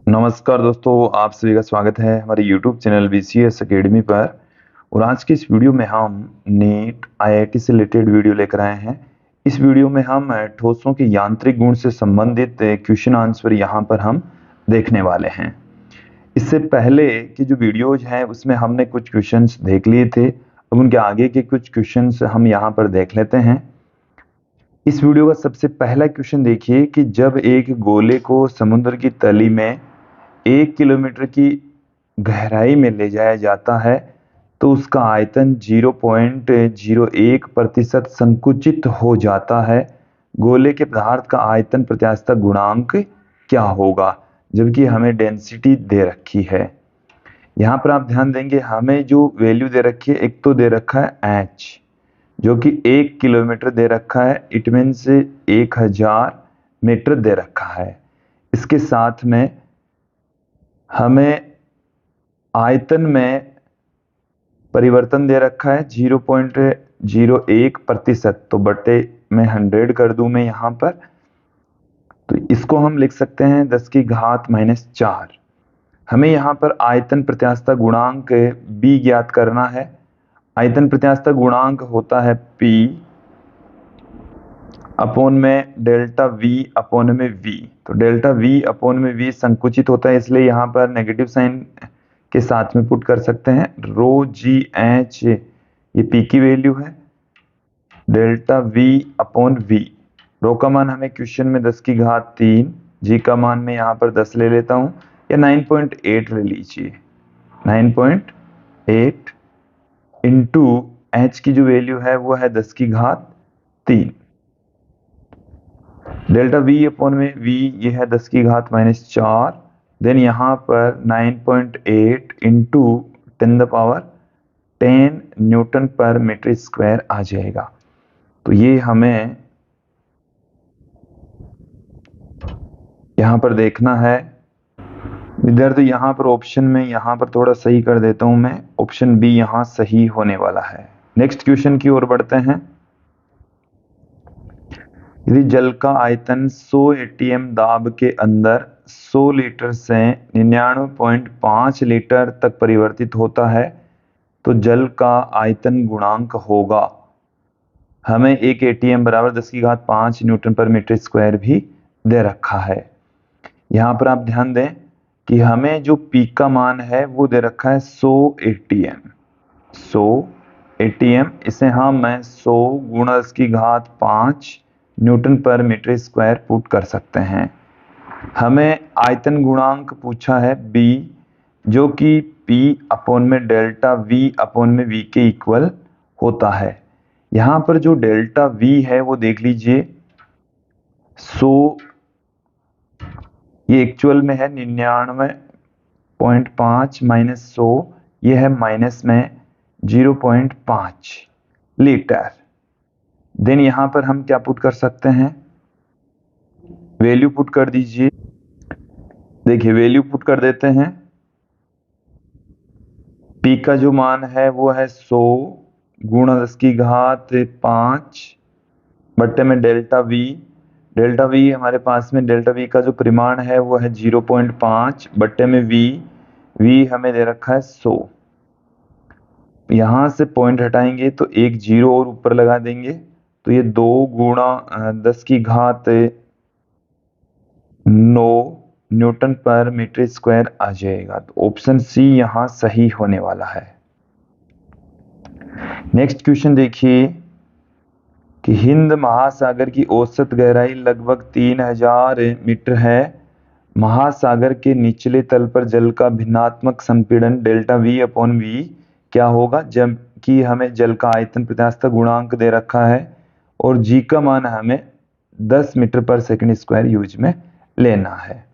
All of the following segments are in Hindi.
नमस्कार दोस्तों, आप सभी का स्वागत है हमारे YouTube चैनल BCS एकेडमी पर। और आज की इस वीडियो में हम नीट IIT से रिलेटेड वीडियो लेकर आए हैं। इस वीडियो में हम ठोसों के यांत्रिक गुण से संबंधित क्वेश्चन आंसर यहाँ पर हम देखने वाले हैं। इससे पहले की जो वीडियोज हैं उसमें हमने कुछ क्वेश्चंस देख लिए थे। अब उनके आगे के कुछ क्वेश्चंस हम यहाँ पर देख लेते हैं। इस वीडियो का सबसे पहला क्वेश्चन देखिए कि जब एक गोले को समुद्र की तली में 1 किलोमीटर की गहराई में ले जाया जाता है तो उसका आयतन 0.01% संकुचित हो जाता है। गोले के पदार्थ का आयतन प्रत्यास्थता गुणांक क्या होगा, जबकि हमें डेंसिटी दे रखी है। यहाँ पर आप ध्यान देंगे, हमें जो वैल्यू दे रखी है, एक तो दे रखा है h जो कि 1 किलोमीटर दे रखा है, इट मीन्स 1000 मीटर दे रखा है। इसके साथ में हमें आयतन में परिवर्तन दे रखा है 0.01%, तो बटे में 100 कर दूं मैं यहाँ पर, तो इसको हम लिख सकते हैं 10 की घात -4। हमें यहाँ पर आयतन प्रत्यास्थता गुणांक b ज्ञात करना है। आयतन प्रत्यास्थता गुणांक होता है P अपोन में डेल्टा V अपोन में V। तो डेल्टा V अपोन में V संकुचित होता है, इसलिए यहाँ पर नेगेटिव साइन के साथ में पुट कर सकते हैं। रो जी एच ये P की वैल्यू है, डेल्टा V अपोन V। रो का मान हमें क्वेश्चन में 10 की घात 3, जी का मान मैं यहाँ पर 10 ले लेता हूँ, या 9.8 ले लीजिए। 9.8 इंटू एच की जो वैल्यू है वो है 10 की घात 3। डेल्टा V अपॉन में V ये है 10 की घात -4। देन यहाँ पर 9.8 इंटू 10 न्यूटन पर मीटर स्क्वायर आ जाएगा। तो ये हमें यहाँ पर देखना है। विद्यार्थी यहाँ पर ऑप्शन में यहाँ पर थोड़ा सही कर देता हूँ मैं, ऑप्शन बी यहाँ सही होने वाला है। नेक्स्ट क्वेश्चन की ओर बढ़ते हैं। यदि जल का आयतन 100 ATM दाब के अंदर 100 लीटर से 99.5 लीटर तक परिवर्तित होता है तो जल का आयतन गुणांक होगा। हमें एक ATM बराबर 10 की घात 5 न्यूटन पर मीटर स्क्वायर भी दे रखा है। यहाँ पर आप ध्यान दें कि हमें जो P का मान है वो दे रखा है 100 ATM। 100 ATM इसे मैं 100 गुणा 10 की घात 5 न्यूटन पर मीटर स्क्वायर पुट कर सकते हैं। हमें आयतन गुणांक पूछा है B, जो कि P अपोन में डेल्टा V अपोन में V के इक्वल होता है। यहाँ पर जो डेल्टा V है वो देख लीजिए, 100 ये एक्चुअल में है 99.5 माइनस 100 ये है माइनस में 0.5 लीटर। देन यहाँ पर हम क्या पुट कर सकते हैं, वैल्यू पुट कर दीजिए। देखिए वैल्यू पुट कर देते हैं। P का जो मान है वो है 100 गुणा 10 की घात 5 बट्टे में डेल्टा V। डेल्टा V हमारे पास में डेल्टा V का जो परिमाण है वो है 0.5 बट्टे में V। V हमें दे रखा है 100। यहाँ से पॉइंट हटाएंगे तो एक जीरो और ऊपर लगा देंगे, तो ये 2 गुणा 10 की घात 9 न्यूटन पर मीटर स्क्वायर आ जाएगा। तो ऑप्शन सी यहाँ सही होने वाला है। नेक्स्ट क्वेश्चन देखिए कि हिंद महासागर की औसत गहराई लगभग 3000 मीटर है। महासागर के निचले तल पर जल का भिन्नात्मक संपीड़न डेल्टा V अपॉन V क्या होगा, जबकि हमें जल का आयतन प्रत्यास्थता गुणांक दे रखा है और G का मान हमें 10 मीटर पर सेकंड स्क्वायर यूज में लेना है।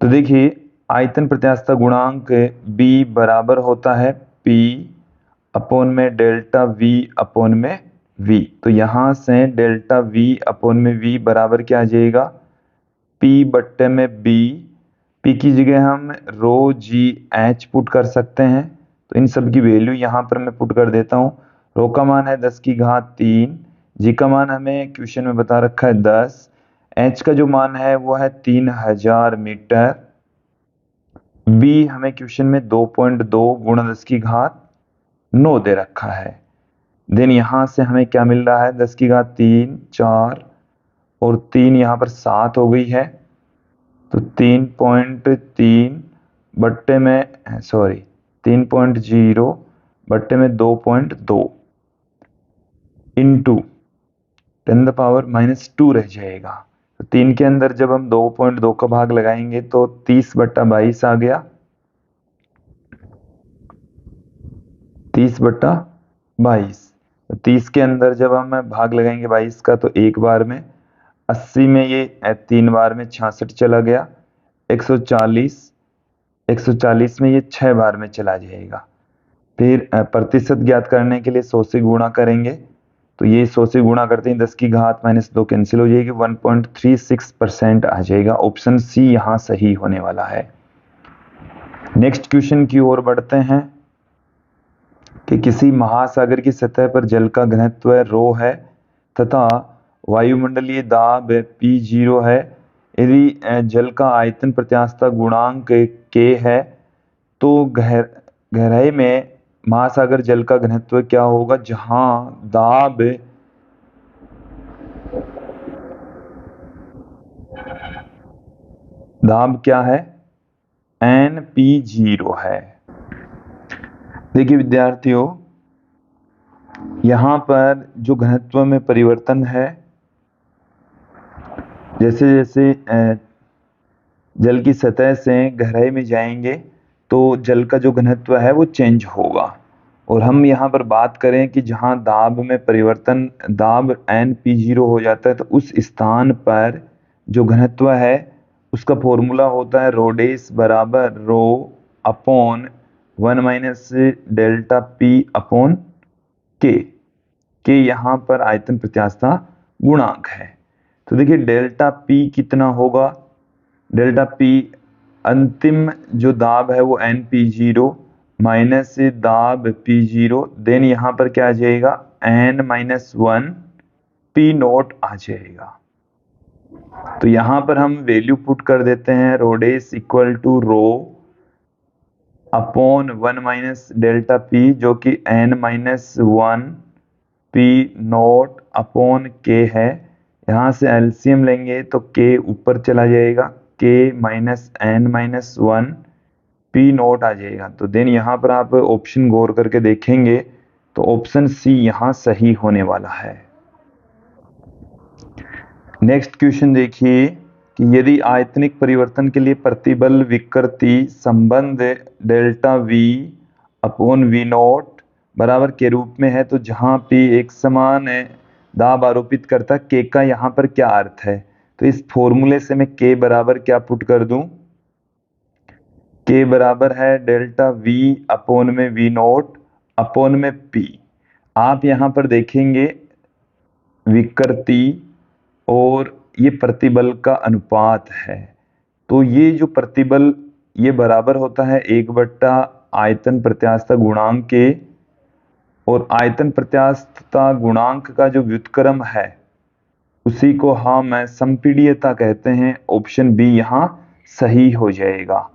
तो देखिए आयतन प्रत्यास्थता गुणांक B बराबर होता है P अपोन में डेल्टा V अपोन में V। तो यहाँ से डेल्टा V अपोन में V बराबर क्या आ जाएगा, P बट्टे में B। P की जगह हम रो जी एच पुट कर सकते हैं, तो इन सब की वैल्यू यहाँ पर मैं पुट कर देता हूँ। रो का मान है 10 की घात 3, जी का मान हमें क्वेश्चन में बता रखा है 10, एच का जो मान है वो है 3000 मीटर। बी हमें क्वेश्चन में 2.2 गुणा 10 की घात 9 दे रखा है। देन यहां से हमें क्या मिल रहा है, 10 की घात 3, 4 और 3 यहाँ पर 7 हो गई है। तो 3.3 बट्टे में 3.0 बट्टे में 2.2 इंटू 10⁻⁻2 रह जाएगा। तो 3 के अंदर जब हम 2.2 का भाग लगाएंगे तो 30/22 आ गया। 30/22। तो 30 के अंदर जब हम भाग लगाएंगे 22 का तो एक बार में, 80 में ये 3 बार में 66 चला गया, 140, 140 में ये 6 बार में चला जाएगा। फिर प्रतिशत ज्ञात करने के लिए 100 से गुणा करेंगे। तो ये 100 से गुणा करते ही 10 की घात -2 कैंसिल हो जाएगी, 1.36% आ जाएगा। ऑप्शन सी यहाँ सही होने वाला है। नेक्स्ट क्वेश्चन की ओर बढ़ते हैं कि किसी महासागर की सतह पर जल का घनत्व रो है तथा वायुमंडलीय दाब P0 है। यदि जल का आयतन प्रत्यास्थता गुणांक K है तो गहराई में महासागर जल का घनत्व क्या होगा, जहां दाब क्या है, NP0 है। देखिए विद्यार्थियों, यहां पर जो घनत्व में परिवर्तन है, जैसे जैसे जल की सतह से गहराई में जाएंगे तो जल का जो घनत्व है वो चेंज होगा। और हम यहाँ पर बात करें कि जहाँ दाब में परिवर्तन, दाब NP0 हो जाता है, तो उस स्थान पर जो घनत्व है उसका फॉर्मूला होता है रोडेस बराबर रो अपॉन 1 - डेल्टा P अपॉन के यहाँ पर आयतन प्रत्यास्थता गुणांक है। तो देखिए डेल्टा P कितना होगा, डेल्टा P अंतिम जो दाब है वो NP0 माइनस दाब P0, देन यहाँ पर क्या आ जाएगा N-1 P0 आ जाएगा। तो यहाँ पर हम वैल्यू पुट कर देते हैं, रोडेस equal to rho upon 1 - delta P जो कि N-1 P0 अपॉन K है। यहाँ से एलसीएम लेंगे तो K ऊपर चला जाएगा, K -N-1 P0 आ जाएगा। तो देन यहाँ पर आप ऑप्शन गौर करके देखेंगे तो ऑप्शन सी यहाँ सही होने वाला है। नेक्स्ट क्वेश्चन देखिए कि यदि आयतनिक परिवर्तन के लिए प्रतिबल विकृति संबंध डेल्टा V अपॉन V0 बराबर के रूप में है, तो जहां P एक समान दाब आरोपित करता K का यहाँ पर क्या अर्थ है। तो इस फॉर्मूले से मैं K बराबर क्या पुट कर दूं, K बराबर है डेल्टा V अपॉन में V0 अपॉन में P। आप यहाँ पर देखेंगे विकृति और ये प्रतिबल का अनुपात है। तो ये जो प्रतिबल ये बराबर होता है 1 आयतन प्रत्यास्थता गुणांक के, और आयतन प्रत्यास्थता गुणांक का जो व्युत्क्रम है उसी को हम संपीड्यता कहते हैं। ऑप्शन बी यहाँ सही हो जाएगा,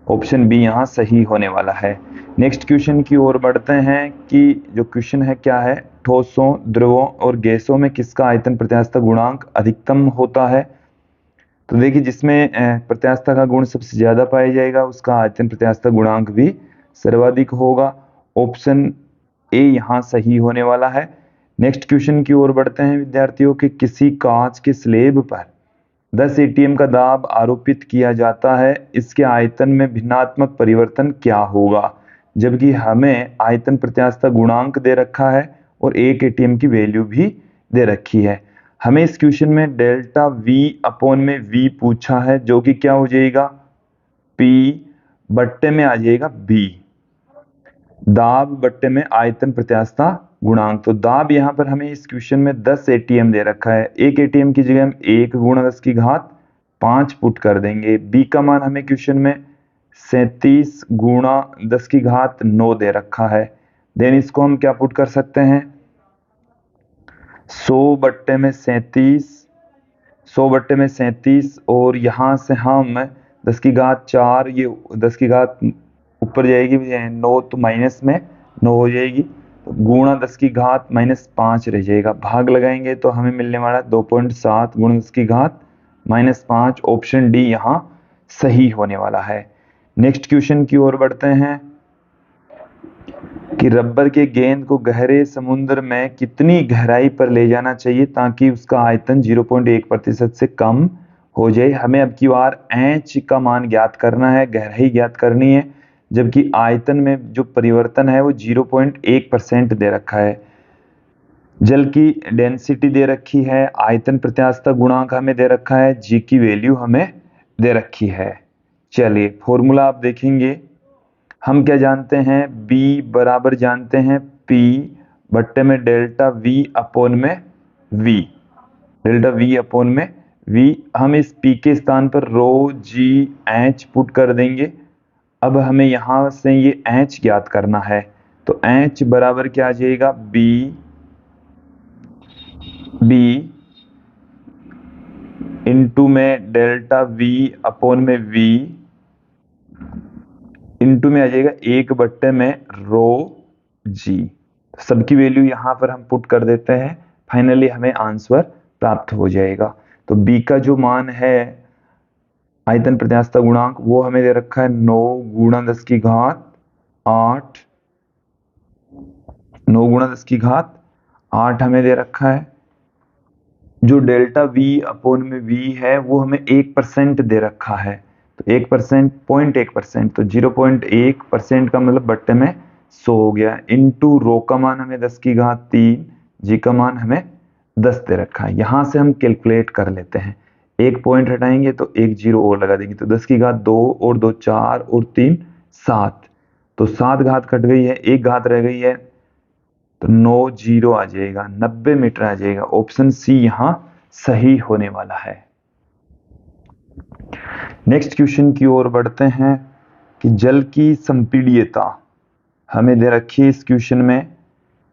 ऑप्शन बी यहाँ सही होने वाला है। नेक्स्ट क्वेश्चन की ओर बढ़ते हैं कि जो क्वेश्चन है क्या है, ठोसों, द्रवों और गैसों में किसका आयतन प्रत्यास्थता गुणांक अधिकतम होता है। तो देखिए जिसमें प्रत्यास्थता का गुण सबसे ज्यादा पाया जाएगा उसका आयतन प्रत्यास्थता गुणांक भी सर्वाधिक होगा। ऑप्शन ए यहाँ सही होने वाला है। नेक्स्ट क्वेश्चन की ओर बढ़ते हैं विद्यार्थियों कि किसी कांच के स्लेब पर 10 एटीएम का दाब आरोपित किया जाता है, इसके आयतन में भिन्नात्मक परिवर्तन क्या होगा, जबकि हमें आयतन प्रत्यास्थता गुणांक दे रखा है और 1 एटीएम की वैल्यू भी दे रखी है। हमें इस क्वेश्चन में डेल्टा V अपॉन में V पूछा है जो कि क्या हो जाएगा P बट्टे में आ जाएगा B, दाब बट्टे में आयतन प्रत्यास्थता गुणांक। तो दाब यहाँ पर हमें इस क्वेश्चन में 10 एटीएम दे रखा है, 1 एटीएम की जगह हम 1 गुणा 10 की घात 5 पुट कर देंगे। बी का मान हमें क्वेश्चन में 37 गुणा 10 की घात 9 दे रखा है। देन इसको हम क्या पुट कर सकते हैं, 100 बट्टे में 37, 100 बट्टे में 37 और यहां से हम 10 की घात 4, ये 10 की घात ऊपर जाएगी 9, तो माइनस में 9 हो जाएगी, तो गुणा 10 की घात -5 रह जाएगा। भाग लगाएंगे तो हमें मिलने वाला 2.7 गुणा 10 की घात -5। ऑप्शन डी यहाँ सही होने वाला है। नेक्स्ट क्वेश्चन की ओर बढ़ते हैं कि रबर के गेंद को गहरे समुद्र में कितनी गहराई पर ले जाना चाहिए ताकि उसका आयतन 0.1% से कम हो जाए। हमें अब की बार एच का मान ज्ञात करना है, गहराई ज्ञात करनी है, जबकि आयतन में जो परिवर्तन है वो 0.1% दे रखा है। जल की डेंसिटी दे रखी है, आयतन प्रत्यास्थता गुणांक हमें दे रखा है, जी की वैल्यू हमें दे रखी है। चलिए फॉर्मूला आप देखेंगे, हम क्या जानते हैं, B बराबर जानते हैं P बट्टे में डेल्टा V अपॉन में V, डेल्टा V अपॉन में V। हम इस P के स्थान पर रो जी एच पुट कर देंगे। अब हमें यहां से ये एच ज्ञात करना है, तो एच बराबर क्या आ जाएगा, B इंटू में डेल्टा V अपॉन में V इंटू में आ जाएगा 1 में रो जी। सबकी वैल्यू यहां पर हम पुट कर देते हैं, फाइनली हमें आंसर प्राप्त हो जाएगा। तो बी का जो मान है आयतन प्रत्यास्थता गुणांक वो हमें दे रखा है 9 गुणा 10 की घात 8, 9 गुणा 10 की घात 8 हमें दे रखा है। जो डेल्टा V अपॉन में V है वो हमें 1% दे रखा है, तो 1%, 0.1%, तो 0.1% का मतलब बट्टे में 100 हो गया। इंटू रो का मान हमें 10 की घात 3, जी का मान हमें 10 दे रखा है। यहां से हम कैलकुलेट कर लेते हैं, एक पॉइंट हटाएंगे तो एक जीरो और लगा देंगे, तो 10 की घात 2 और 2 4 और 3 7, तो 7 घात कट गई है, एक घात रह गई है, तो 9 जीरो आ जाएगा, 90 मीटर आ जाएगा। ऑप्शन सी यहां सही होने वाला है। नेक्स्ट क्वेश्चन की ओर बढ़ते हैं कि जल की संपीड्यता हमें दे रखी है इस क्वेश्चन में।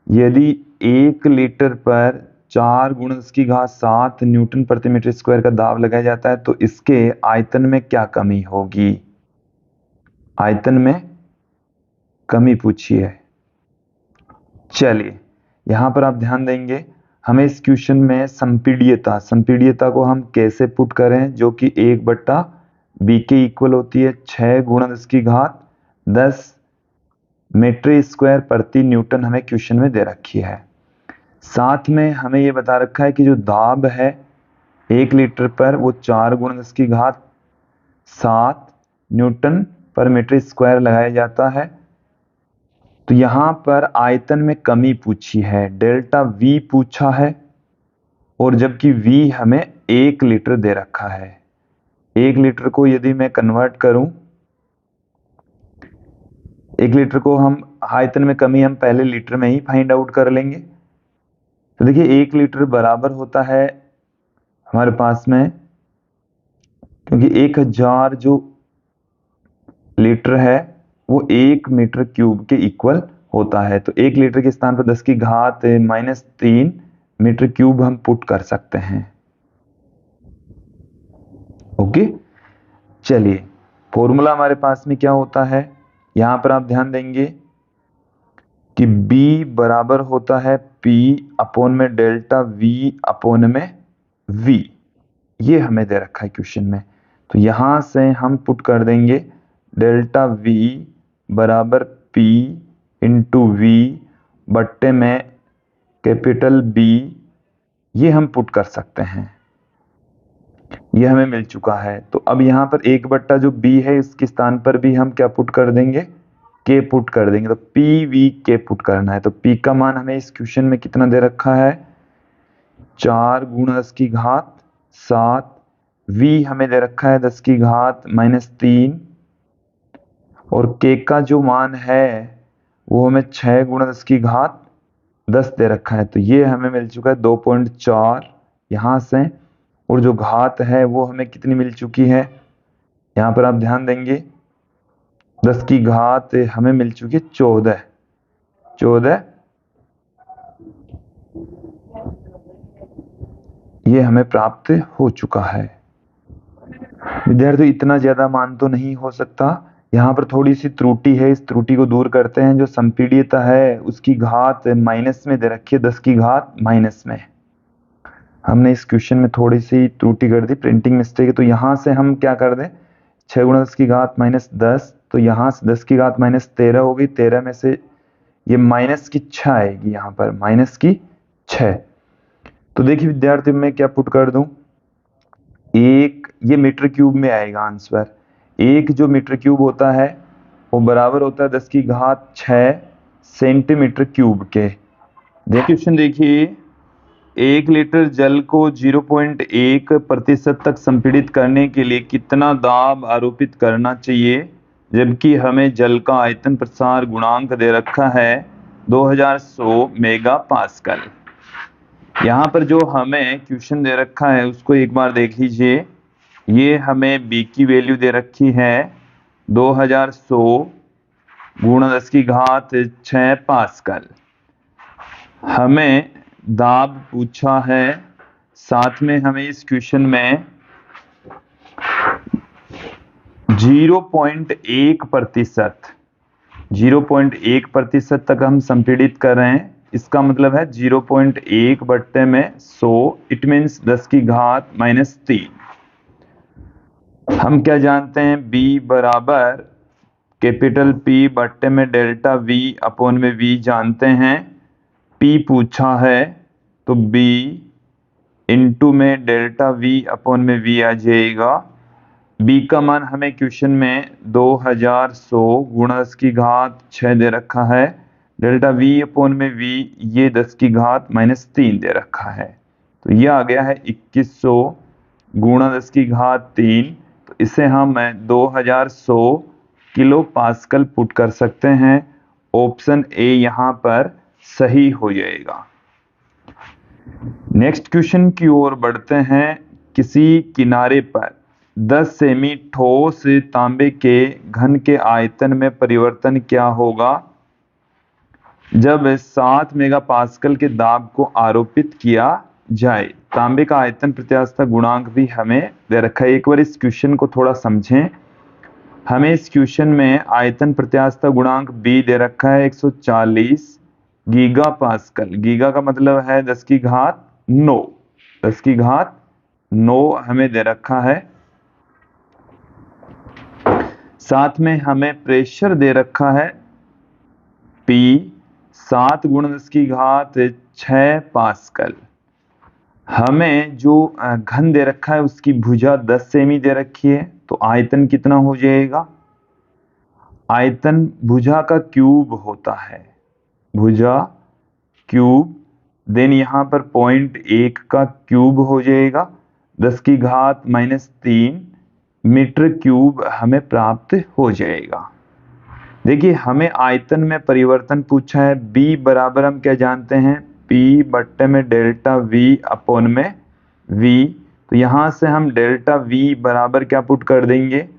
यदि 1 लीटर पर 4 गुणा 10 की घात 7 न्यूटन प्रति मीटर स्क्वायर का दाब लगाया जाता है तो इसके आयतन में क्या कमी होगी। आयतन में कमी पूछी है। चलिए यहां पर आप ध्यान देंगे, हमें इस क्वेश्चन में संपीड्यता को हम कैसे पुट करें, जो कि 1/b के इक्वल होती है 6 गुणा 10 की घात 10 मीटर स्क्वायर प्रति न्यूटन हमें क्वेश्चन में दे रखी है। साथ में हमें ये बता रखा है कि जो दाब है 1 लीटर पर वो 4 गुणा 10 की घात 7 न्यूटन पर मीटर स्क्वायर लगाया जाता है। तो यहां पर आयतन में कमी पूछी है, डेल्टा V पूछा है, और जबकि V हमें 1 लीटर दे रखा है। 1 लीटर को यदि मैं कन्वर्ट करूं, 1 लीटर को हम आयतन में कमी हम पहले लीटर में ही फाइंड आउट कर लेंगे। तो देखिए 1 लीटर बराबर होता है हमारे पास में, क्योंकि 1000 जो लीटर है वो 1 मीटर क्यूब के इक्वल होता है, तो 1 लीटर के स्थान पर 10 की घात -3 मीटर क्यूब हम पुट कर सकते हैं। ओके, चलिए फॉर्मूला हमारे पास में क्या होता है, यहां पर आप ध्यान देंगे कि B बराबर होता है P अपॉन में डेल्टा V अपॉन में V, ये हमें दे रखा है क्वेश्चन में। तो यहां से हम पुट कर देंगे डेल्टा V बराबर P इंटू V बट्टे में कैपिटल B, ये हम पुट कर सकते हैं, ये हमें मिल चुका है। तो अब यहाँ पर 1 जो B है इसके स्थान पर भी हम क्या पुट कर देंगे, K पुट कर देंगे, तो PV K पुट करना है। तो P का मान हमें इस क्वेश्चन में कितना दे रखा है, 4 गुणा 10 की घात 7, V हमें दे रखा है 10 की घात -3, और K का जो मान है वो हमें 6 गुणा 10 की घात 10 दे रखा है, तो ये हमें मिल चुका है 2.4 यहां से, और जो घात है वो हमें कितनी मिल चुकी है, यहां पर आप ध्यान देंगे 10 की घात हमें मिल चुकी है 14, ये हमें प्राप्त हो चुका है। विद्यार्थियों इतना ज्यादा मान तो नहीं हो सकता, यहाँ पर थोड़ी सी त्रुटि है, इस त्रुटि को दूर करते हैं। जो संपीड़ितता है उसकी घात माइनस में दे रखी है, 10 की घात माइनस में। हमने इस क्वेश्चन में थोड़ी सी त्रुटि कर दी, प्रिंटिंग मिस्टेक है, तो यहाँ से हम क्या कर दें, 6 गुणा 10 की घात माइनस 10, तो यहाँ से 10 की घात माइनस 13 हो गई, 13 में से ये माइनस की 6 आएगी, यहाँ पर माइनस की 6। तो देखिए विद्यार्थी मैं क्या पुट कर दूं, एक ये मीटर क्यूब में आएगा आंसर। एक जो मीटर क्यूब होता है वो बराबर होता है 10 की घात 6 सेंटीमीटर क्यूब के। क्वेश्चन देखिए, 1 लीटर जल को 0.1% तक संपीड़ित करने के लिए कितना दाब आरोपित करना चाहिए, जबकि हमें जल का आयतन प्रसार गुणांक दे रखा है 2100 मेगा पास्कल। यहाँ पर जो हमें क्वेश्चन दे रखा है उसको एक बार देख लीजिए। ये हमें बी की वैल्यू दे रखी है 2100 गुणा 10 की घात 6 पास्कल। हमें दाब पूछा है, साथ में हमें इस क्वेश्चन में 0.1% तक हम संपीड़ित कर रहे हैं। इसका मतलब है 0.1 बट्टे में 100, इट मीन्स 10 की घात माइनस 3। हम क्या जानते हैं, B बराबर कैपिटल P बट्टे में डेल्टा V अपॉन में V जानते हैं। P पूछा है तो B इंटू में डेल्टा V अपॉन में V आ जाएगा। B का मान हमें क्वेश्चन में 2100 गुणा 10 की घात 6 दे रखा है, डेल्टा V अपॉन में V ये 10 की घात माइनस 3 दे रखा है, तो ये आ गया है 2100 गुणा 10 की घात 3। तो इसे हम 2100 किलो पास्कल पुट कर सकते हैं। ऑप्शन ए यहाँ पर सही हो जाएगा। नेक्स्ट क्वेश्चन की ओर बढ़ते हैं। किसी किनारे पर 10 सेमी ठोस तांबे के घन के आयतन में परिवर्तन क्या होगा जब 7 मेगापास्कल के दाब को आरोपित किया जाए। तांबे का आयतन प्रत्यास्थता गुणांक भी हमें दे रखा है। एक बार इस क्वेश्चन को थोड़ा समझें। हमें इस क्वेश्चन में आयतन प्रत्यास्थता गुणांक बी दे रखा है 140 गीगा पास्कल। गीगा का मतलब है 10 की घात 9, 10 की घात 9 हमें दे रखा है। साथ में हमें प्रेशर दे रखा है P 7 गुणा 10 की घात 6 पास्कल। हमें जो घन दे रखा है उसकी भुजा 10 सेमी दे रखी है, तो आयतन कितना हो जाएगा, आयतन भुजा का क्यूब होता है, भुजा क्यूब, देन यहाँ पर 0.1 का क्यूब हो जाएगा, 10 की घात माइनस 3 मीटर क्यूब हमें प्राप्त हो जाएगा। देखिए हमें आयतन में परिवर्तन पूछा है। B बराबर हम क्या जानते हैं, P बट्टे में डेल्टा V अपॉन में V, तो यहाँ से हम डेल्टा V बराबर क्या पुट कर देंगे,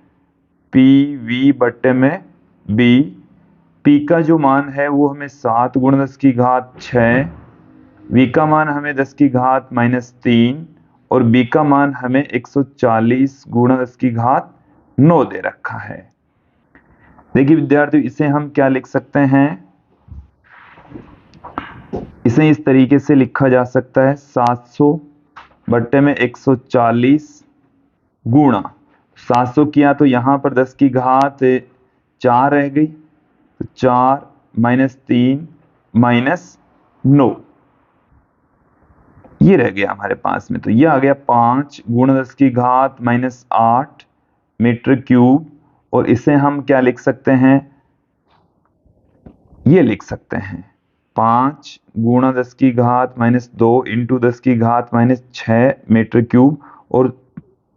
PV बट्टे में B। P का जो मान है वो हमें 7 गुणा 10 की घात 6, V का मान हमें 10 की घात माइनस 3 और B का मान हमें 140 गुणा 10 की घात 9 दे रखा है। देखिए विद्यार्थियों इसे हम क्या लिख सकते हैं, इसे इस तरीके से लिखा जा सकता है 700 बट्टे में 140 गुणा 700 किया तो यहाँ पर 10 की घात 4 रह गई, तो 4 माइनस 3 माइनस 9 ये रह गया हमारे पास में, तो ये आ गया 5 गुणा 10 की घात माइनस 8 मीटर क्यूब। और इसे हम क्या लिख सकते हैं, ये लिख सकते हैं 5 गुणा 10 की घात माइनस 2 इंटू 10 की घात माइनस 6 मीटर क्यूब, और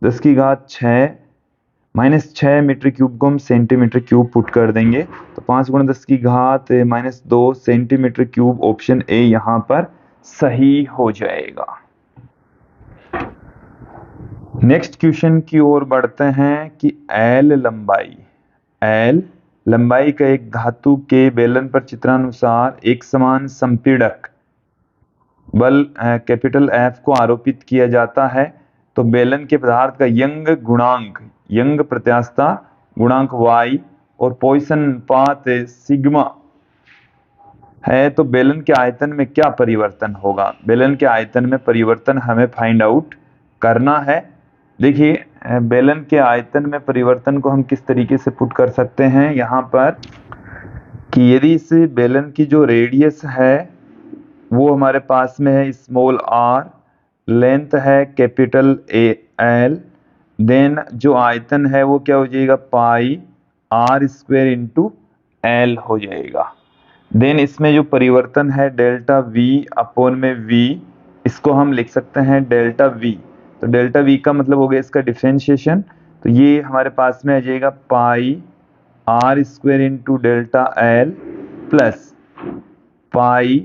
10 की घात 6 माइनस 6 मीटर क्यूब को हम सेंटीमीटर क्यूब पुट कर देंगे, तो 5 गुणा 10 की घात minus 2 centimetre cube, option A यहाँ पर सही हो जाएगा। नेक्स्ट क्वेश्चन की ओर बढ़ते हैं कि L लंबाई का एक धातु के बेलन पर चित्रानुसार एक समान संपीड़क बल कैपिटल F को आरोपित किया जाता है, तो बेलन के पदार्थ का यंग गुणांक यंग प्रत्यास्थता गुणांक y और पॉइसन अनुपात सिग्मा है, तो बेलन के आयतन में क्या परिवर्तन होगा? बेलन के आयतन में परिवर्तन हमें फाइंड आउट करना है। देखिए, बेलन के आयतन में परिवर्तन को हम किस तरीके से पुट कर सकते हैं यहाँ पर कि यदि इस बेलन की जो रेडियस है वो हमारे पास में है स्मॉल r, लेंथ है कैपिटल एल, देन जो आयतन है वो क्या हो जाएगा पाई r स्क्वायर इंटू एल हो जाएगा। देन इसमें जो परिवर्तन है डेल्टा v अपॉन में v, इसको हम लिख सकते हैं डेल्टा v। तो डेल्टा v का मतलब हो गया इसका डिफरेंशिएशन, तो ये हमारे पास में आ जाएगा पाई r square into delta L plus pi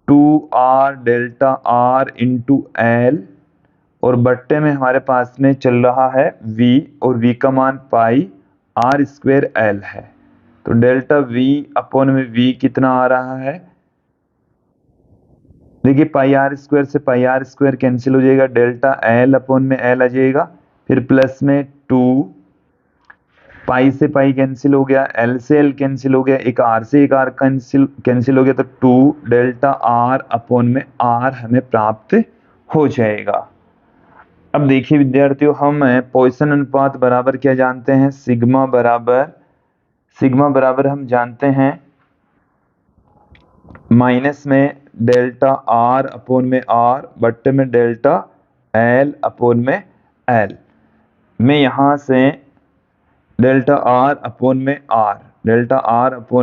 2r delta r into L, और बट्टे में हमारे पास में चल रहा है v और v का मान पाई r स्क्वायर एल है। तो डेल्टा v अपॉन में v कितना आ रहा है? देखिए पाई आर स्क्वायर से पाई आर स्क्वायर कैंसिल हो जाएगा, डेल्टा एल अपॉन में एल आ जाएगा, फिर प्लस में 2 पाई से पाई कैंसिल हो गया, एल से एल कैंसिल हो गया, एक आर से एक आर कैंसिल हो गया, तो 2 डेल्टा आर अपॉन में आर हमें प्राप्त हो जाएगा। अब देखिए विद्यार्थियों, हम पॉइसन अनुपात बराबर क्या जानते हैं? सिग्मा बराबर हम जानते हैं माइनस में डेल्टा आर अपॉन में आर बट्टे में डेल्टा एल अपॉन में एल। मैं यहाँ से डेल्टा आर अपॉन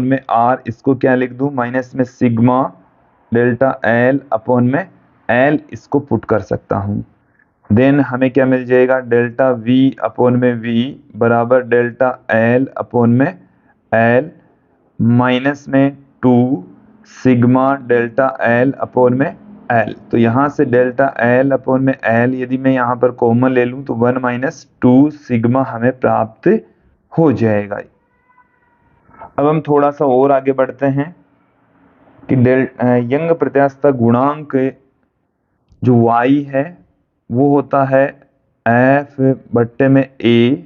में आर इसको क्या लिख दूं? माइनस में सिग्मा डेल्टा एल अपॉन में एल इसको पुट कर सकता हूँ। देन हमें क्या मिल जाएगा? डेल्टा वी अपॉन में वी बराबर डेल्टा एल अपॉन में एल माइनस में 2 सिग्मा डेल्टा एल अपॉन में एल। तो यहाँ से डेल्टा एल अपॉन में एल यदि मैं यहाँ पर कॉमन ले लूँ तो 1 माइनस 2 सिग्मा हमें प्राप्त हो जाएगा। अब हम थोड़ा सा और आगे बढ़ते हैं कि यंग प्रत्यास्थता गुणांक जो y है वो होता है f बट्टे में a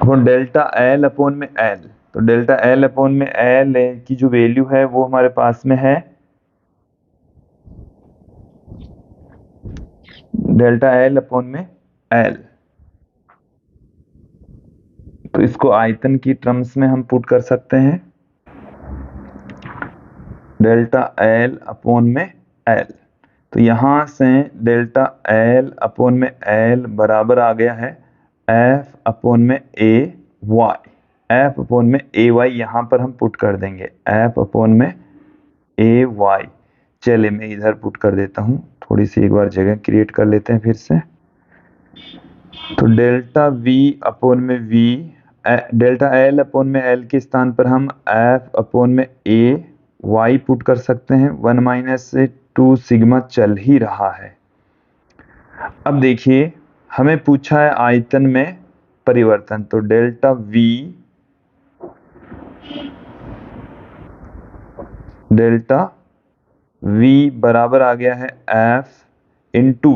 upon delta L upon में एल। तो डेल्टा एल अपॉन में एल की जो वैल्यू है वो हमारे पास में है डेल्टा एल अपॉन में एल। तो इसको आयतन की टर्म्स में हम पुट कर सकते हैं डेल्टा एल अपॉन में एल। तो यहां से डेल्टा एल अपॉन में एल बराबर आ गया है एफ अपॉन में ए वाई। एफ अपॉन में ए वाई यहां पर हम पुट कर देंगे एफ अपॉन में ए वाई। चलिए मैं इधर पुट कर देता हूं, थोड़ी सी एक बार जगह क्रिएट कर लेते हैं फिर से। तो डेल्टा वी अपॉन में वी डेल्टा एल अपॉन में एल के स्थान पर हम एफ अपॉन में ए वाई पुट कर सकते हैं। 1 माइनस 2 सिग्मा चल ही रहा है। अब देखिए हमें पूछा है आयतन में परिवर्तन, तो डेल्टा वी बराबर आ गया है एफ इंटू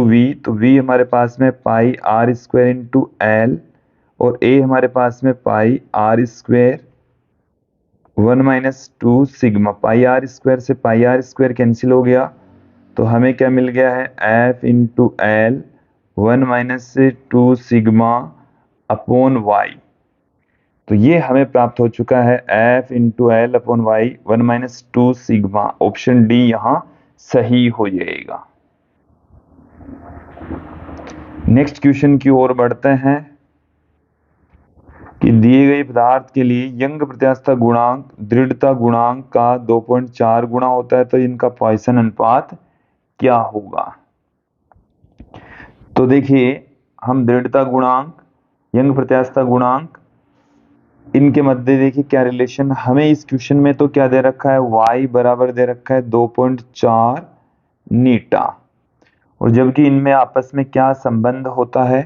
वी। तो वी हमारे पास में pi R square into L और ए हमारे पास में pi R square 1 minus 2 sigma. Pi R square से पाई आर स्क्वायर कैंसिल हो गया, तो हमें क्या मिल गया है F into L 1 minus 2 sigma upon Y. तो ये हमें प्राप्त हो चुका है F into L upon Y 1 minus 2 sigma. Option D यहाँ सही हो जाएगा। नेक्स्ट क्वेश्चन की ओर बढ़ते हैं कि दिए गए पदार्थ के लिए यंग प्रत्यास्थता गुणांक दृढ़ता गुणांक का 2.4 गुना होता है, तो इनका पॉइसन अनुपात क्या होगा? तो देखिए हम दृढ़ता गुणांक यंग प्रत्यास्थता गुणांक इनके मध्य देखिए क्या रिलेशन हमें इस क्वेश्चन में तो क्या दे रखा है y बराबर दे रखा है 2.4 नीटा, और जबकि इनमें आपस में क्या संबंध होता है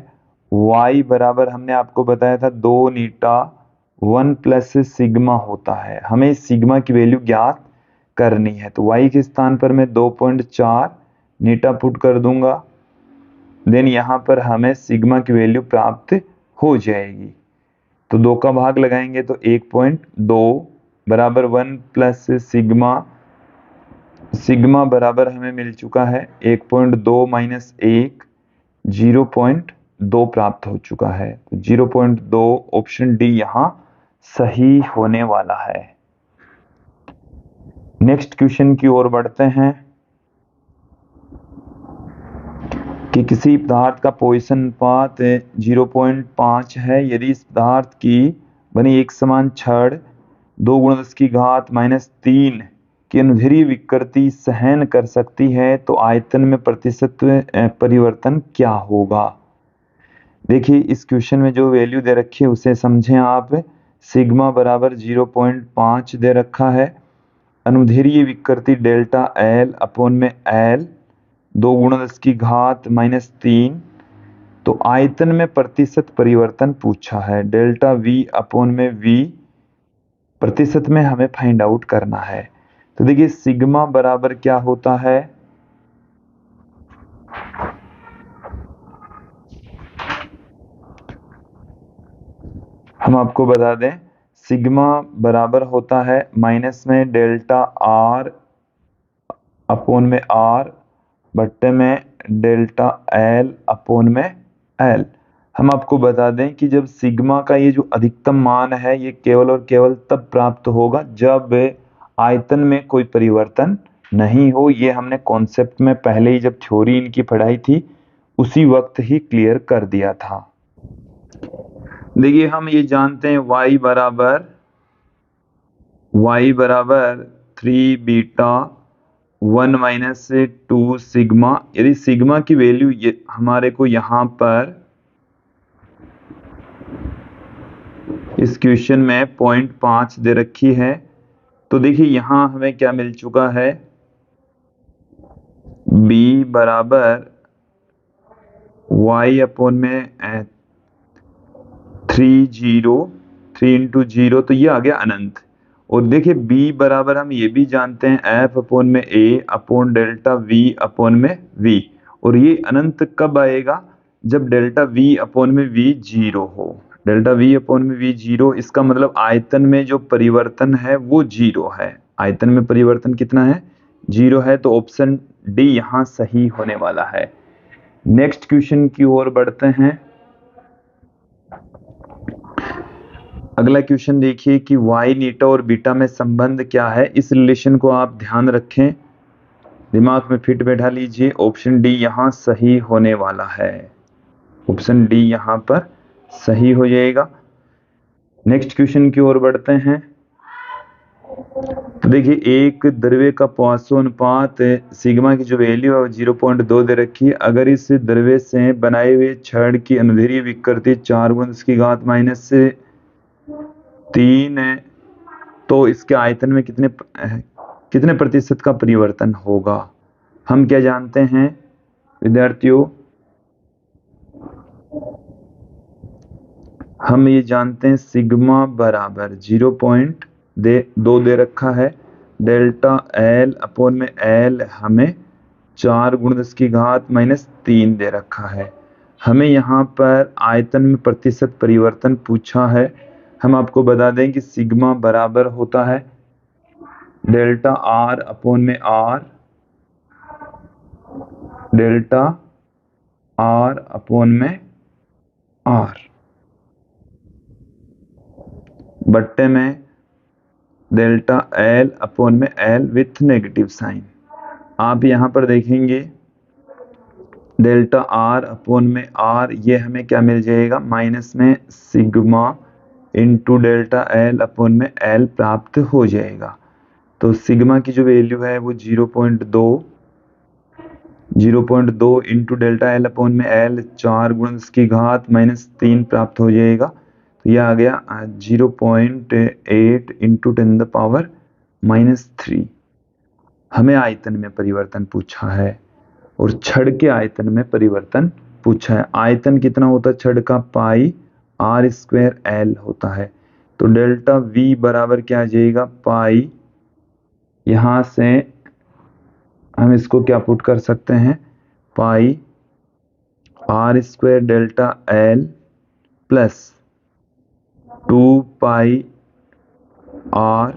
y बराबर हमने आपको बताया था 2 नीटा 1 प्लस सिग्मा होता है। हमें सिग्मा की वैल्यू ज्ञात करनी है, तो y के स्थान पर मैं 2.4 नीटा पुट कर दूंगा, देन यहाँ पर हमें सिग्मा की वैल्यू प्राप्त हो जाएगी। तो 2 का भाग लगाएंगे तो 1.2 बराबर 1 प्लस सिग्मा, सिग्मा बराबर हमें मिल चुका है 1.2 माइनस 1, 0.2 प्राप्त हो चुका है। तो 0.2 ऑप्शन डी यहाँ सही होने वाला है। नेक्स्ट क्वेश्चन की ओर बढ़ते हैं कि किसी पदार्थ का पोइसन अनुपात 0.5 है यदि इस पदार्थ की बनी एक समान छड़ 2 × 10⁻³ की अनुदैर्ध्य विकृति सहन कर सकती है तो आयतन में प्रतिशत परिवर्तन क्या होगा। देखिए इस क्वेश्चन में जो वैल्यू दे रखी है उसे समझें आप। सिग्मा बराबर 0.5 दे रखा है, अनुदैर्ध्य विकृति डेल्टा एल अपॉन में एल 2 × 10⁻³ तो आयतन में प्रतिशत परिवर्तन पूछा है। डेल्टा वी अपॉन में वी प्रतिशत में हमें फाइंड आउट करना है। तो देखिए सिग्मा बराबर क्या होता है, हम आपको बता दें सिग्मा बराबर होता है माइनस में डेल्टा आर अपॉन में आर बट्टे में डेल्टा एल अपॉन में एल। हम आपको बता दें कि जब सिग्मा का ये जो अधिकतम मान है ये केवल और केवल तब प्राप्त होगा जब आयतन में कोई परिवर्तन नहीं हो। ये हमने कॉन्सेप्ट में पहले ही जब थ्योरी इनकी पढ़ाई थी उसी वक्त ही क्लियर कर दिया था। देखिए हम ये जानते हैं y बराबर 3 बीटा 1 माइनस 2 सिग्मा। यदि सिग्मा की वैल्यू ये हमारे को यहाँ पर इस क्वेश्चन में 0.5 दे रखी है तो देखिए यहाँ हमें क्या मिल चुका है, b बराबर y अपॉन में 3 × 0 तो ये आ गया अनंत। और देखिए b बराबर हम ये भी जानते हैं f अपॉन में a upon delta v upon में v, और ये अनंत कब आएगा, जब डेल्टा v अपॉन में v 0 हो। डेल्टा v अपॉन में v 0 इसका मतलब आयतन में जो परिवर्तन है वो 0 है। आयतन में परिवर्तन कितना है, 0 है। तो ऑप्शन डी यहाँ सही होने वाला है। नेक्स्ट क्वेश्चन की ओर बढ़ते हैं। अगला क्वेश्चन देखिए कि y नीटा और बीटा में संबंध क्या है। इस रिलेशन को आप ध्यान रखें, दिमाग में फिट बैठा लीजिए। ऑप्शन डी यहाँ सही होने वाला है। ऑप्शन डी यहाँ पर सही हो जाएगा। नेक्स्ट क्वेश्चन की ओर बढ़ते हैं। तो देखिए एक द्रव्य का पॉइसन अनुपात सिग्मा की जो वैल्यू है वो 0.2 दे रखी है। अगर इस द्रव्य से बनाए हुए छड़ की अनुदैर्ध्य विकृति 4 × 10⁻³ है तो इसके आयतन में कितने प्रतिशत का परिवर्तन होगा। हम क्या जानते हैं विद्यार्थियों, हम ये जानते हैं सिग्मा बराबर 0.2 दे रखा है, डेल्टा एल अपॉन में एल हमें 4 × 10⁻³ दे रखा है। हमें यहाँ पर आयतन में प्रतिशत परिवर्तन पूछा है। हम आपको बता दें कि सिग्मा बराबर होता है डेल्टा आर अपॉन में आर, डेल्टा आर अपॉन में आर बट्टे में डेल्टा एल अपॉन में एल विथ नेगेटिव साइन। आप यहाँ पर देखेंगे डेल्टा आर अपॉन में आर, ये हमें क्या मिल जाएगा, माइनस में sigma into delta L upon में एल प्राप्त हो जाएगा। तो सिग्मा की जो वैल्यू है वो 0.2 इंटू डेल्टा एल अपॉन में एल 4 × 10⁻³ प्राप्त हो जाएगा। तो यह आ गया 0.8 इंटू 10⁻³ हमें आयतन में परिवर्तन पूछा है और छड़ के आयतन में परिवर्तन पूछा है। आयतन कितना होता है छड़ का, पाई r² L होता है। तो डेल्टा वी बराबर क्या आ जाएगा, पाई, यहां से हम इसको क्या पुट कर सकते हैं, pi R square delta L plus 2 pi R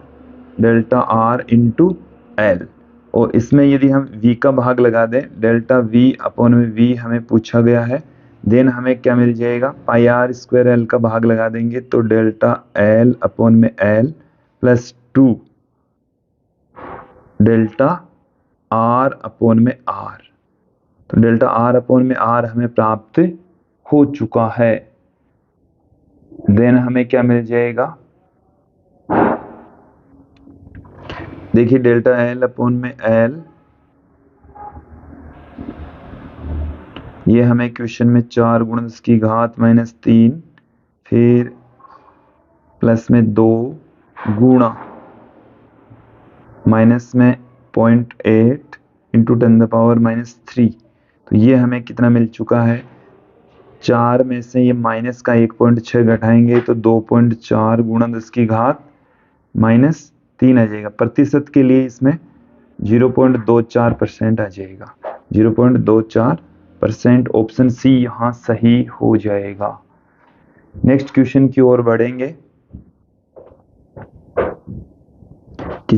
delta R into L, और इसमें यदि हम v का भाग लगा दें, डेल्टा v अपॉन में v हमें पूछा गया है, देन हमें क्या मिल जाएगा, पाई आर स्क्वायर एल का भाग लगा देंगे तो डेल्टा एल अपॉन में L plus 2 delta R upon में आर। तो डेल्टा आर अपॉन में आर हमें प्राप्त हो चुका है। देन हमें क्या मिल जाएगा, देखिए डेल्टा एल अपॉन में एल, ये हमें क्वेश्चन में 4 गुणा 10 की घात -3 फिर प्लस में 2 गुणा माइनस में 0.8 इंटू 10⁻³ तो ये हमें कितना मिल चुका है, 4 में से ये माइनस का 1.6 घटाएंगे तो 2.4 गुणा 10 की घात -3 आ जाएगा। प्रतिशत के लिए इसमें 0.24% आ जाएगा, 0.24%। ऑप्शन सी यहाँ सही हो जाएगा। नेक्स्ट क्वेश्चन की ओर बढ़ेंगे कि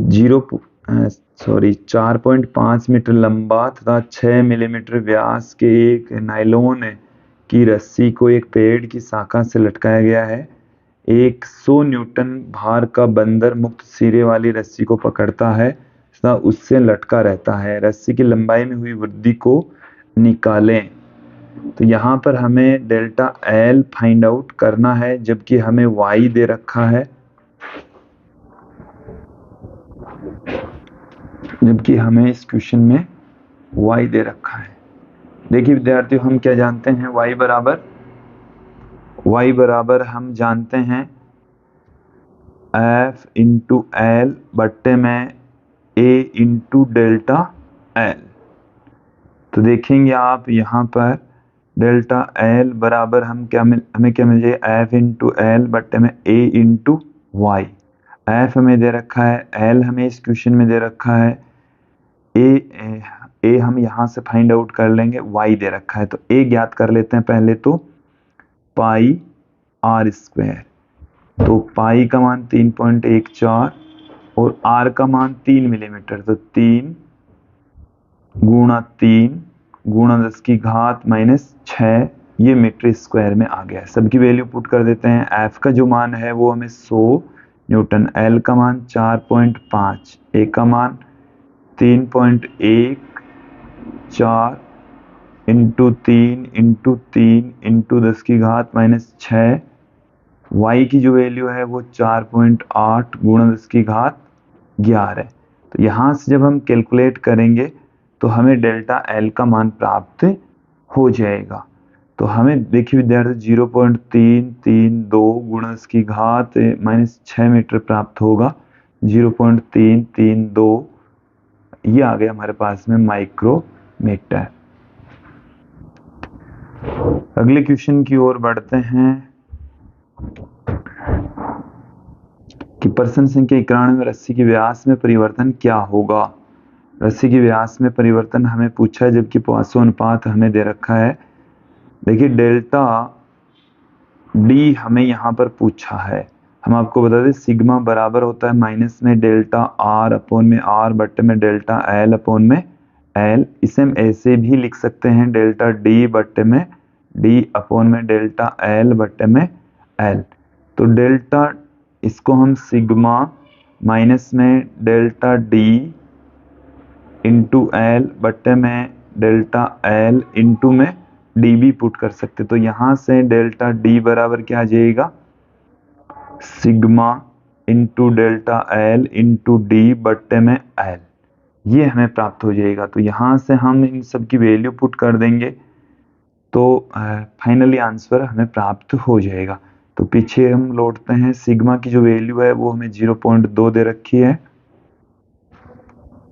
4.5 मीटर लंबा तथा 6 मिलीमीटर व्यास के एक नायलॉन की रस्सी को एक पेड़ की शाखा से लटकाया गया है। 100 न्यूटन भार का बंदर मुक्त सिरे वाली रस्सी को पकड़ता है तथा उससे लटका रहता है। रस्सी की लंबाई में हुई वृद्धि को निकालें। तो यहाँ पर हमें डेल्टा एल फाइंड आउट करना है, जबकि हमें वाई दे रखा है, जबकि हमें इस क्वेश्चन में y दे रखा है। देखिए विद्यार्थियों, हम क्या जानते हैं, y बराबर हम जानते हैं F इंटू एल बट्टे में A इंटू डेल्टा एल। तो देखेंगे आप यहाँ पर डेल्टा एल बराबर हमें क्या मिल जाएगा, F इंटू एल बट्टे में A इंटू वाई। F हमें दे रखा है, L हमें इस क्वेश्चन में दे रखा है, ए हम यहाँ से फाइंड आउट कर लेंगे, y दे रखा है। तो a ज्ञात कर लेते हैं पहले, तो पाई आर स्क्वायर, तो पाई का मान 3.14 और r का मान 3 मिलीमीटर, तो 3 गुणा 3 गुणा 10 की घात -6 ये मीटर स्क्वायर में आ गया है। सबकी वैल्यू पुट कर देते हैं। f का जो मान है वो हमें 100 न्यूटन, l का मान 4.5, a का मान 3.14 इंटू 3 इंटू 3 इंटू 10 की घात -6, y की जो वैल्यू है वो 4.8 गुणा 10 की घात 11 है। तो यहाँ से जब हम कैलकुलेट करेंगे तो हमें डेल्टा एल का मान प्राप्त हो जाएगा। तो हमें देखिए विद्यार्थी 0.332 गुणा 10 की घात -6 मीटर प्राप्त होगा। 0.332 ये आ गया हमारे पास में माइक्रोमीटर। अगले क्वेश्चन की ओर बढ़ते हैं कि प्रश्न संख्या 91 में रस्सी के व्यास में परिवर्तन क्या होगा। रस्सी के व्यास में परिवर्तन हमें पूछा है, जबकि पोइसन अनुपात हमें दे रखा है। देखिए डेल्टा डी हमें यहाँ पर पूछा है। हम आपको बता दें सिग्मा बराबर होता है माइनस में डेल्टा आर अपॉन में आर बट्टे में डेल्टा एल अपॉन में एल। इसे हम ऐसे भी लिख सकते हैं डेल्टा डी बट्टे में डी अपॉन में डेल्टा एल बट्टे में एल। तो डेल्टा इसको हम सिग्मा माइनस में डेल्टा डी इंटू एल बट्टे में डेल्टा एल इंटू में डी भी पुट कर सकते। तो यहाँ से डेल्टा डी बराबर क्या आ जाएगा, sigma into delta L into D बट्टे में एल, ये हमें प्राप्त हो जाएगा। तो यहाँ से हम इन सब की वैल्यू पुट कर देंगे तो फाइनली आंसर हमें प्राप्त हो जाएगा। तो पीछे हम लौटते हैं, सिग्मा की जो वैल्यू है वो हमें 0.2 दे रखी है,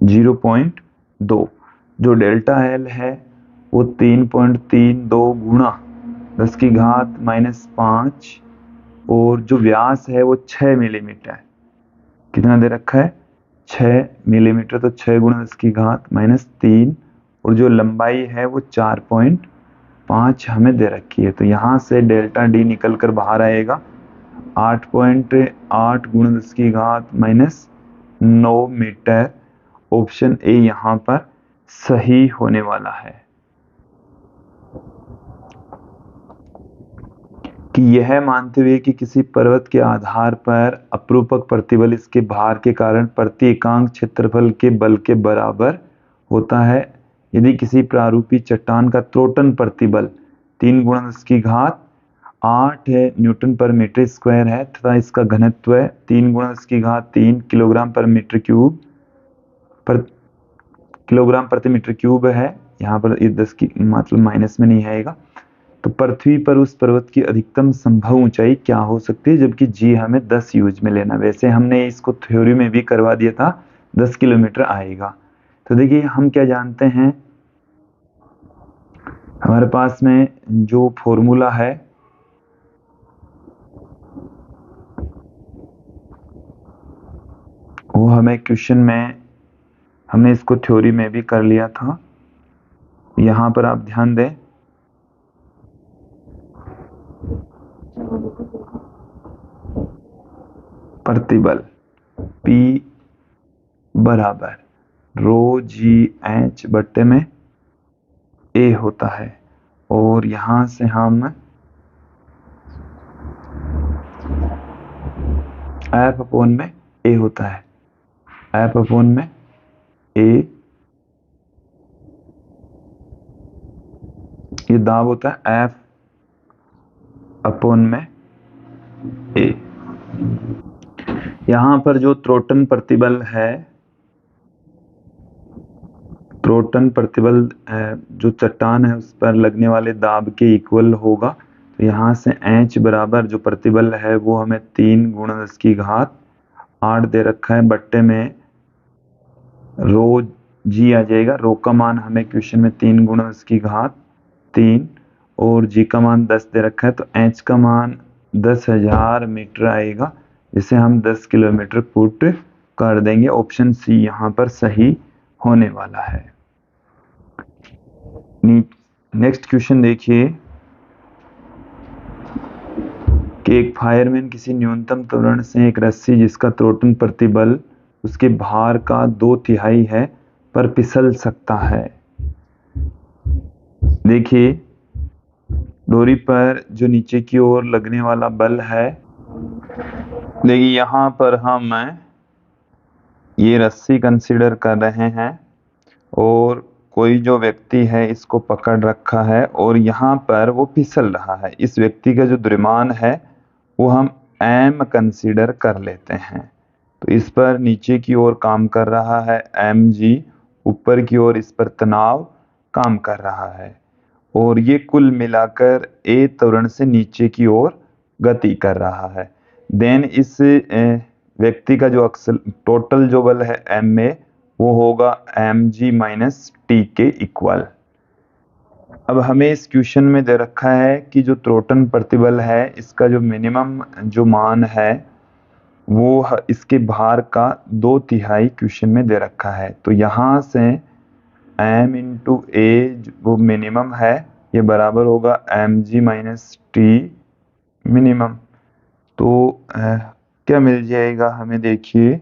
0.2। जो डेल्टा एल है वो 3.32 गुणा 10 की घात -5 और जो व्यास है वो 6 मिलीमीटर। कितना दे रखा है? 6 मिलीमीटर, तो 6 गुणा 10 की घात -3, और जो लंबाई है वो 4.5 हमें दे रखी है। तो यहाँ से डेल्टा डी निकल कर बाहर आएगा 8.8 गुणा 10 की घात -9 मीटर। ऑप्शन ए यहाँ पर सही होने वाला है। कि यह मानते हुए कि किसी पर्वत के आधार पर अपरूपक प्रतिबल इसके भार के कारण प्रति एकांक क्षेत्रफल के बल के बराबर होता है, यदि किसी प्रारूपी चट्टान का त्रोटन प्रतिबल 3 गुणा 10 की घात 8 न्यूटन पर मीटर स्क्वायर है तथा इसका घनत्व 3 गुणा 10 की घात 3 किलोग्राम पर मीटर क्यूब पर किलोग्राम प्रति मीटर क्यूब है। यहाँ पर 10 की मतलब माइनस में नहीं आएगा। तो पृथ्वी पर उस पर्वत की अधिकतम संभव ऊंचाई क्या हो सकती है, जबकि जी हमें 10 यूज में लेना। वैसे हमने इसको थ्योरी में भी करवा दिया था, 10 किलोमीटर आएगा। तो देखिए हम क्या जानते हैं, हमारे पास में जो फॉर्मूला है वो हमें क्वेश्चन में, हमने इसको थ्योरी में भी कर लिया था। यहाँ पर आप ध्यान दें, प्रतिबल P बराबर रो जी एच बट्टे में A होता है, और यहां से हम F अपॉन में A होता है, F अपॉन में A, ये दाब होता है F अपॉन में A। यहां पर जो त्रोटन प्रतिबल है, त्रोटन प्रतिबल जो चट्टान है उस पर लगने वाले दाब के इक्वल होगा। तो यहाँ से H बराबर जो प्रतिबल है वो हमें 3 गुणा 10 की घात 8 दे रखा है, बट्टे में रो जी आ जाएगा। रो का मान हमें क्वेश्चन में 3 गुणा 10 की घात 3 और जी का मान 10 दे रखा है, तो H का मान 10,000 मीटर आएगा, जिसे हम 10 किलोमीटर पुट कर देंगे। ऑप्शन सी यहाँ पर सही होने वाला है। नेक्स्ट क्वेश्चन देखिए कि एक फायरमैन किसी न्यूनतम त्वरण से एक रस्सी जिसका त्रोटन प्रतिबल उसके भार का 2/3 है पर फिसल सकता है। देखिए डोरी पर जो नीचे की ओर लगने वाला बल है, देखिए यहाँ पर हम ये रस्सी कंसीडर कर रहे हैं और कोई जो व्यक्ति है इसको पकड़ रखा है और यहाँ पर वो फिसल रहा है। इस व्यक्ति का जो द्रव्यमान है वो हम m कंसीडर कर लेते हैं। तो इस पर नीचे की ओर काम कर रहा है mg, ऊपर की ओर इस पर तनाव काम कर रहा है, और ये कुल मिलाकर a त्वरण से नीचे की ओर गति कर रहा है। देन इस व्यक्ति का जो टोटल जो बल है ma वो होगा mg माइनस टी के इक्वल। अब हमें इस क्वेश्चन में दे रखा है कि जो त्रोटन प्रतिबल है इसका जो मिनिमम जो मान है वो इसके भार का 2/3 क्वेश्चन में दे रखा है। तो यहाँ से m इंटू ए वो मिनिमम है, ये बराबर होगा mg माइनस टी मिनिमम। तो क्या मिल जाएगा हमें, देखिए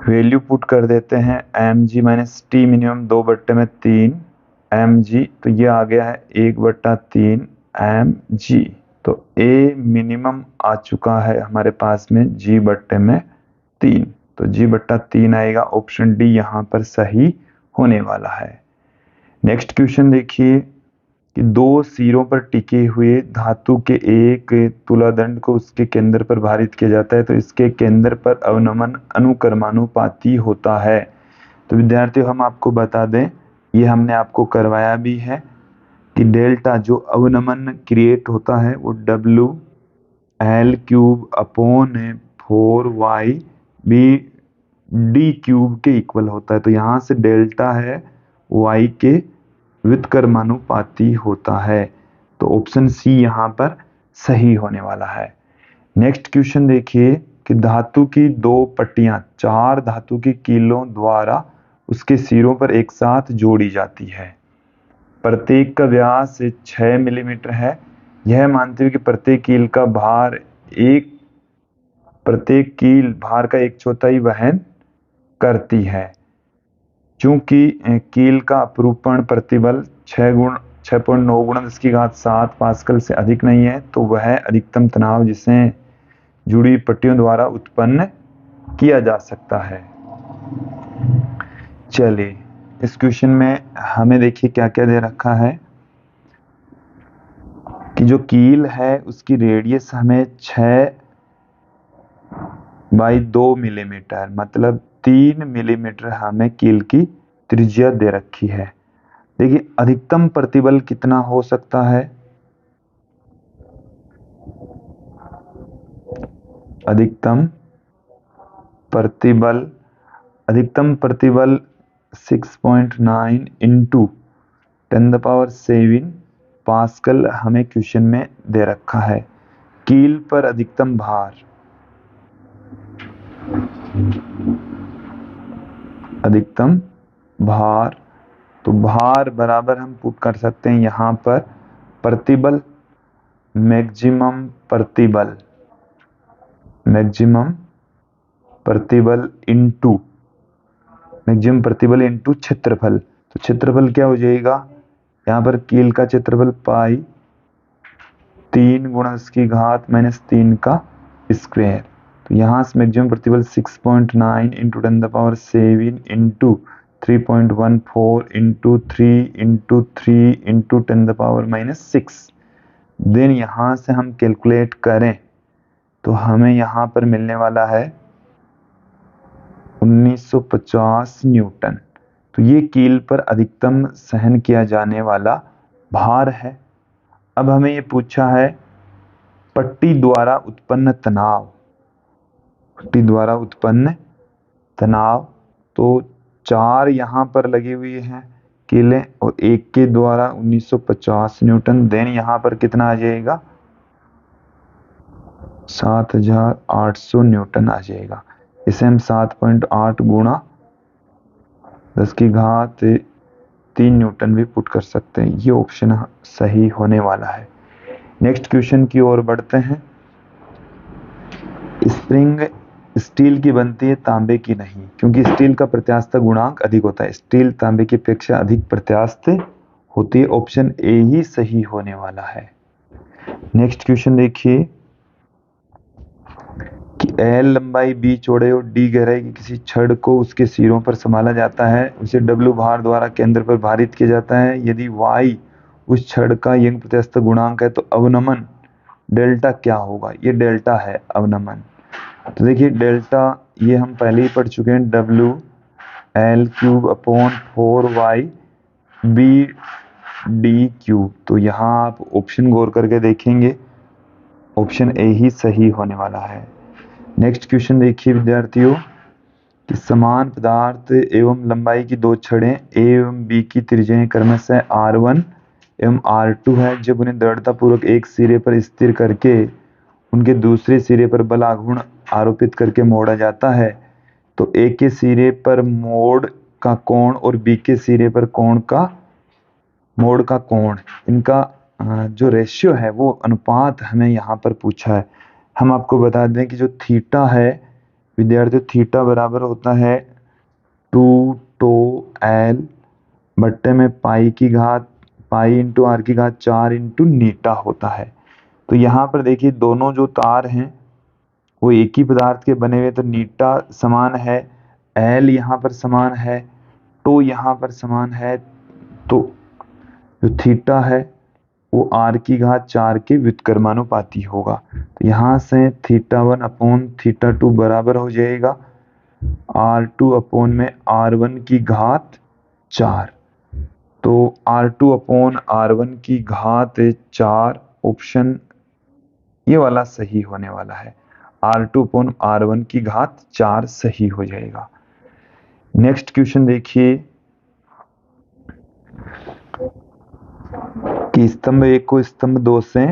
वैल्यू पुट कर देते हैं mg minus T minimum 2/3 mg, तो ये आ गया है 1/3 mg। तो a मिनिमम आ चुका है हमारे पास में g/3, तो g/3 आएगा। ऑप्शन डी यहाँ पर सही होने वाला है। नेक्स्ट क्वेश्चन देखिए कि दो सिरों पर टिके हुए धातु के एक तुलादंड को उसके केंद्र पर भारित किया जाता है, तो इसके केंद्र पर अवनमन अनुक्रमानुपाती होता है। तो विद्यार्थियों हम आपको बता दें, ये हमने आपको करवाया भी है कि डेल्टा जो अवनमन क्रिएट होता है वो WL³ अपॉन 4YBD³ के इक्वल होता है। तो यहाँ से डेल्टा है y के व्युत्क्रमानुपाती होता है। तो ऑप्शन सी यहाँ पर सही होने वाला है। नेक्स्ट क्वेश्चन देखिए कि धातु की दो पट्टियां चार धातु की कीलों द्वारा उसके सिरों पर एक साथ जोड़ी जाती है। प्रत्येक का व्यास 6 मिलीमीटर है। यह मानते हुए कि प्रत्येक कील भार का 1/4 वहन करती है। चूंकि कील का अपरूपण प्रतिबल 6.9 × 10⁻7 पास्कल से अधिक नहीं है, तो वह अधिकतम तनाव जिसे जुड़ी पट्टियों द्वारा उत्पन्न किया जा सकता है। चलिए इस क्वेश्चन में हमें देखिए क्या क्या दे रखा है कि जो कील है उसकी रेडियस हमें 6/2 मिलीमीटर मतलब 3 मिलीमीटर हमें कील की त्रिज्या दे रखी है। देखिए अधिकतम प्रतिबल कितना हो सकता है। अधिकतम प्रतिबल 6.9 इंटू 10⁻7 पास्कल हमें क्वेश्चन में दे रखा है। कील पर अधिकतम भार तो भार बराबर हम पुट कर सकते हैं यहाँ पर प्रतिबल मैक्सिमम प्रतिबल इंटू क्षेत्रफल। तो क्षेत्रफल क्या हो जाएगा, यहाँ पर कील का क्षेत्रफल पाई 3 × 10⁻³ का स्क्वायर। तो यहाँ से मैक्सिमम प्रतिबल 6.9 into 10⁻7 into 3.14 into 3 into 3 into 10⁻6। Then यहाँ से हम कैलकुलेट करें तो हमें यहाँ पर मिलने वाला है 1950 न्यूटन। तो ये कील पर अधिकतम सहन किया जाने वाला भार है। अब हमें ये पूछा है पट्टी द्वारा उत्पन्न तनाव। तो 4 यहाँ पर लगी हुई हैं कीलें और एक के द्वारा 1950 न्यूटन। देन यहाँ पर कितना आ जाएगा 7800 न्यूटन आ जाएगा। इसे हम 7.8 × 10⁻³ न्यूटन भी पुट कर सकते हैं। ये ऑप्शन सही होने वाला है। नेक्स्ट क्वेश्चन की ओर बढ़ते हैं। स्प्रिंग स्टील की बनती है तांबे की नहीं, क्योंकि स्टील का प्रत्यास्थ गुणांक अधिक होता है। स्टील तांबे की अपेक्षा अधिक प्रत्यास्थ होती है। ऑप्शन ए ही सही होने वाला है। नेक्स्ट क्वेश्चन देखिए कि L लंबाई, B चौड़ाई और D गहराई की किसी छड़ को उसके सिरों पर संभाला जाता है। उसे W भार द्वारा केंद्र पर भारित किया जाता है। यदि Y उस छड़ का यंग प्रत्यास्थ गुणांक है तो अवनमन डेल्टा क्या होगा। ये डेल्टा है अवनमन। तो देखिए डेल्टा ये हम पहले ही पढ़ चुके हैं, WL³/4YBD³। तो यहाँ आप ऑप्शन गौर करके देखेंगे, ऑप्शन ए ही सही होने वाला है। नेक्स्ट क्वेश्चन देखिए विद्यार्थियों कि समान पदार्थ एवं लंबाई की दो छड़ें ए एवं बी की त्रिज्याएं क्रमशः R1 एवं R2 है। जब उन्हें दृढ़ता पूर्वक एक सिरे पर स्थिर करके उनके दूसरे सिरे पर बल आघूर्ण आरोपित करके मोड़ा जाता है, तो ए के सिरे पर मोड़ का कोण और बी के सिरे पर मोड़ का कोण, इनका जो रेशियो है वो अनुपात हमें यहाँ पर पूछा है। हम आपको बता दें कि जो थीटा है विद्यार्थियों, थीटा बराबर होता है 2τL बट्टे में पाई इंटू आर की घात 4 इंटू नीटा होता है। तो यहाँ पर देखिए दोनों जो तार हैं वो एक ही पदार्थ के बने हुए, तो नीटा समान है, एल यहाँ पर समान है, टो यहाँ पर समान है। तो जो थीटा है वो आर की घात 4 के व्युत्क्रमानुपाती होगा। तो यहाँ से θ1/θ2 बराबर हो जाएगा R2/में की घात 4। तो R2/R1 की घात 4 ऑप्शन ये वाला सही होने वाला है। R2/R1 की घात 4 सही हो जाएगा। नेक्स्ट क्वेश्चन देखिए कि स्तंभ 1 को स्तंभ 2 से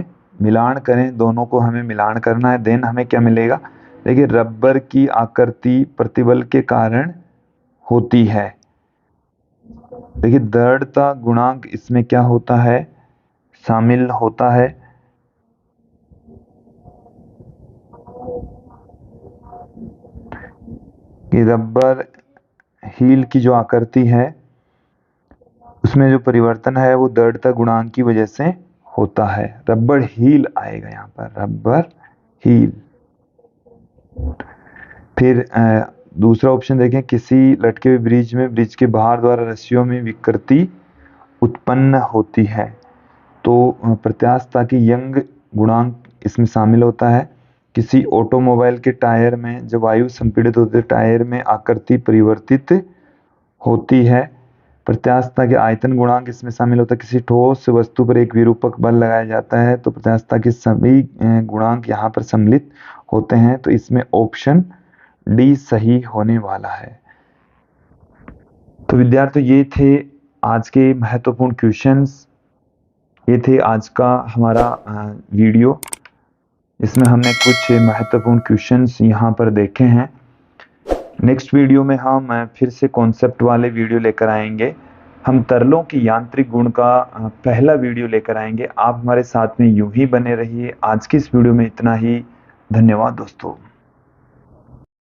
मिलान करें, दोनों को हमें मिलान करना है, देन हमें क्या मिलेगा। देखिए रबर की आकृति प्रतिबल के कारण होती है। देखिए दृढ़ता गुणांक इसमें क्या होता है, शामिल होता है। कि रबर हील की जो आकृति है उसमें जो परिवर्तन है वो दृढ़ता गुणांक की वजह से होता है। रबर हील आएगा यहाँ पर, रबर हील। फिर दूसरा ऑप्शन देखें, किसी लटके हुए ब्रिज में ब्रिज के भार द्वारा रस्सियों में विकृति उत्पन्न होती है। तो प्रत्यास्थता की यंग गुणांक इसमें शामिल होता है। किसी ऑटोमोबाइल के टायर में जब वायु संपीड़ित होती है टायर में आकृति परिवर्तित होती है। प्रत्यास्थता के आयतन गुणांक इसमें शामिल होता है। किसी ठोस वस्तु पर एक विरूपक बल लगाया जाता है तो प्रत्यास्थता के सभी गुणांक यहाँ पर सम्मिलित होते हैं। तो इसमें ऑप्शन डी सही होने वाला है। तो विद्यार्थियों ये थे आज के महत्वपूर्ण क्वेश्चंस, ये थे आज का हमारा वीडियो। इसमें हमने कुछ महत्वपूर्ण क्वेश्चंस यहाँ पर देखे हैं। नेक्स्ट वीडियो में हम फिर से कॉन्सेप्ट वाले वीडियो लेकर आएंगे। हम तरलों की यांत्रिक गुण का पहला वीडियो लेकर आएंगे। आप हमारे साथ में यूं ही बने रहिए। आज की इस वीडियो में इतना ही। धन्यवाद दोस्तों।